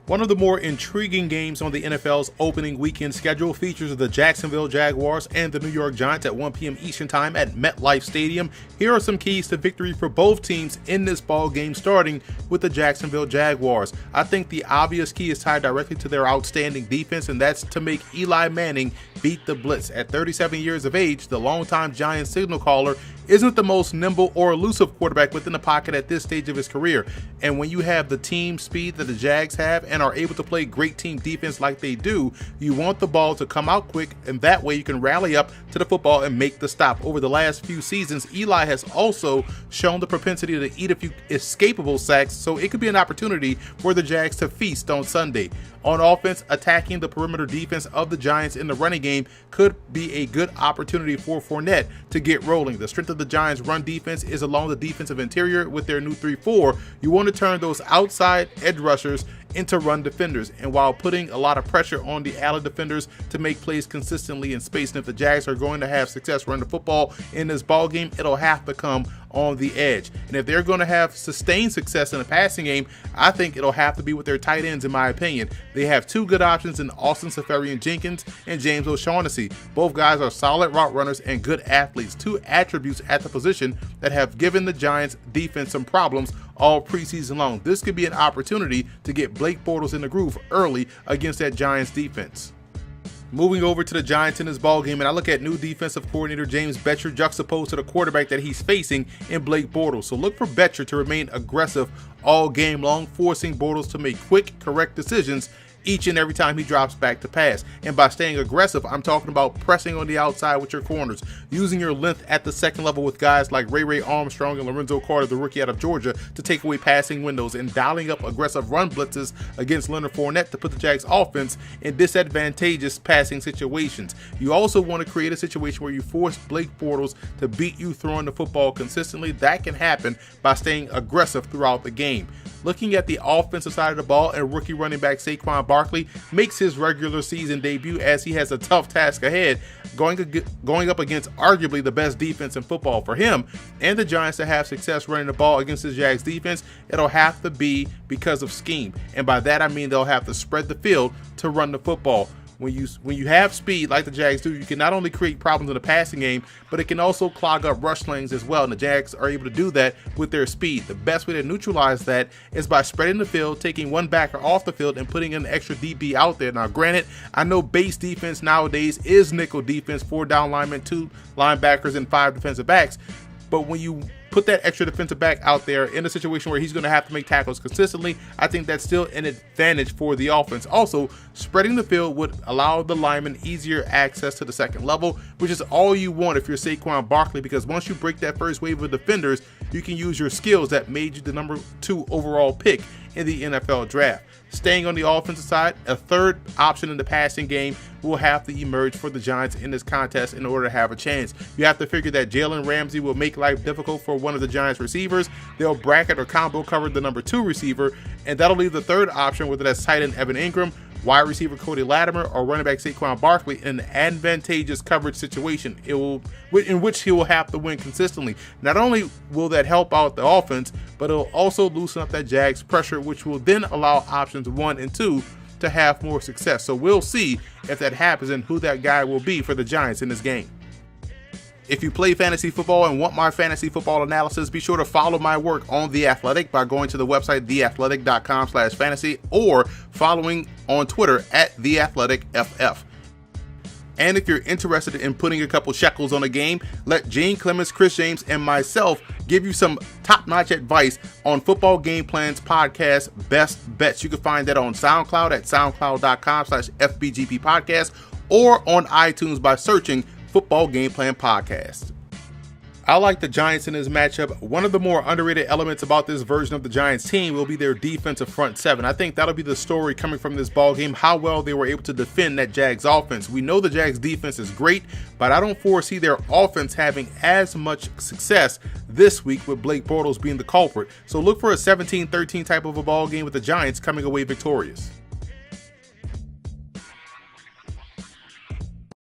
One of the more intriguing games on the NFL's opening weekend schedule features the Jacksonville Jaguars and the New York Giants at 1 p.m. Eastern Time at MetLife Stadium. Here are some keys to victory for both teams in this ball game, starting with the Jacksonville Jaguars. I think the obvious key is tied directly to their outstanding defense, and that's to make Eli Manning beat the Blitz. At 37 years of age, the longtime Giants signal caller isn't the most nimble or elusive quarterback within the pocket at this stage of his career. And when you have the team speed that the Jags have and are able to play great team defense like they do, you want the ball to come out quick, and that way you can rally up to the football and make the stop. Over the last few seasons, Eli has also shown the propensity to eat a few escapable sacks, so it could be an opportunity for the Jags to feast on Sunday. On offense, attacking the perimeter defense of the Giants in the running game could be a good opportunity for Fournette to get rolling. The strength of the Giants' run defense is along the defensive interior with their new 3-4. You want to turn those outside edge rushers into run defenders, and while putting a lot of pressure on the alley defenders to make plays consistently in space. And if the Jags are going to have success running the football in this ball game, it'll have to come on the edge. And if they're going to have sustained success in the passing game, I think it'll have to be with their tight ends, in my opinion. They have two good options in Austin Seferian-Jenkins and James O'Shaughnessy. Both guys are solid route runners and good athletes, two attributes at the position that have given the Giants defense some problems all preseason long. This could be an opportunity to get Blake Bortles in the groove early against that Giants defense. Moving over to the Giants in this ball game, and I look at new defensive coordinator James Bettcher juxtaposed to the quarterback that he's facing in Blake Bortles. So look for Bettcher to remain aggressive all game long, forcing Bortles to make quick, correct decisions each and every time he drops back to pass. And by staying aggressive, I'm talking about pressing on the outside with your corners, using your length at the second level with guys like Ray Armstrong and Lorenzo Carter, the rookie out of Georgia, to take away passing windows, and dialing up aggressive run blitzes against Leonard Fournette to put the Jags offense in disadvantageous passing situations. You also want to create a situation where you force Blake Bortles to beat you throwing the football consistently. That can happen by staying aggressive throughout the game. Looking at the offensive side of the ball, and rookie running back Saquon Barkley makes his regular season debut as he has a tough task ahead, going up against arguably the best defense in football. For him and the Giants to have success running the ball against the Jags defense, it'll have to be because of scheme. And by that I mean they'll have to spread the field to run the football. When you have speed like the Jags do, you can not only create problems in the passing game, but it can also clog up rush lanes as well. And the Jags are able to do that with their speed. The best way to neutralize that is by spreading the field, taking one backer off the field, and putting an extra DB out there. Now, granted, I know base defense nowadays is nickel defense, 4 down linemen, 2 linebackers, and 5 defensive backs. But when you put that extra defensive back out there in a situation where he's going to have to make tackles consistently, I think that's still an advantage for the offense. Also, spreading the field would allow the linemen easier access to the second level, which is all you want if you're Saquon Barkley, because once you break that first wave of defenders, you can use your skills that made you the number 2 overall pick in the NFL draft. Staying on the offensive side, a third option in the passing game will have to emerge for the Giants in this contest in order to have a chance. You have to figure that Jalen Ramsey will make life difficult for one of the Giants receivers. They'll bracket or combo cover the number 2 receiver, and that'll leave the third option, whether that's tight end Evan Ingram, wide receiver Cody Latimer, or running back Saquon Barkley, in an advantageous coverage situation in which he will have to win consistently. Not only will that help out the offense, but it'll also loosen up that Jags pressure, which will then allow options 1 and 2 to have more success. So we'll see if that happens and who that guy will be for the Giants in this game. If you play fantasy football and want my fantasy football analysis, be sure to follow my work on The Athletic by going to the website theathletic.com/fantasy, or following on Twitter at TheAthleticFF. And if you're interested in putting a couple shekels on a game, let Gene Clemens, Chris James, and myself give you some top-notch advice on Football Gameplan's podcast, Best Bets. You can find that on SoundCloud at soundcloud.com/FBGP podcast, or on iTunes by searching Football Game Plan Podcast. I like the Giants in this matchup. One of the more underrated elements about this version of the Giants team will be their defensive front seven. I think that'll be the story coming from this ball game, how well they were able to defend that Jags offense. We know the Jags defense is great, but I don't foresee their offense having as much success this week with Blake Bortles being the culprit. So look for a 17-13 type of a ball game with the Giants coming away victorious.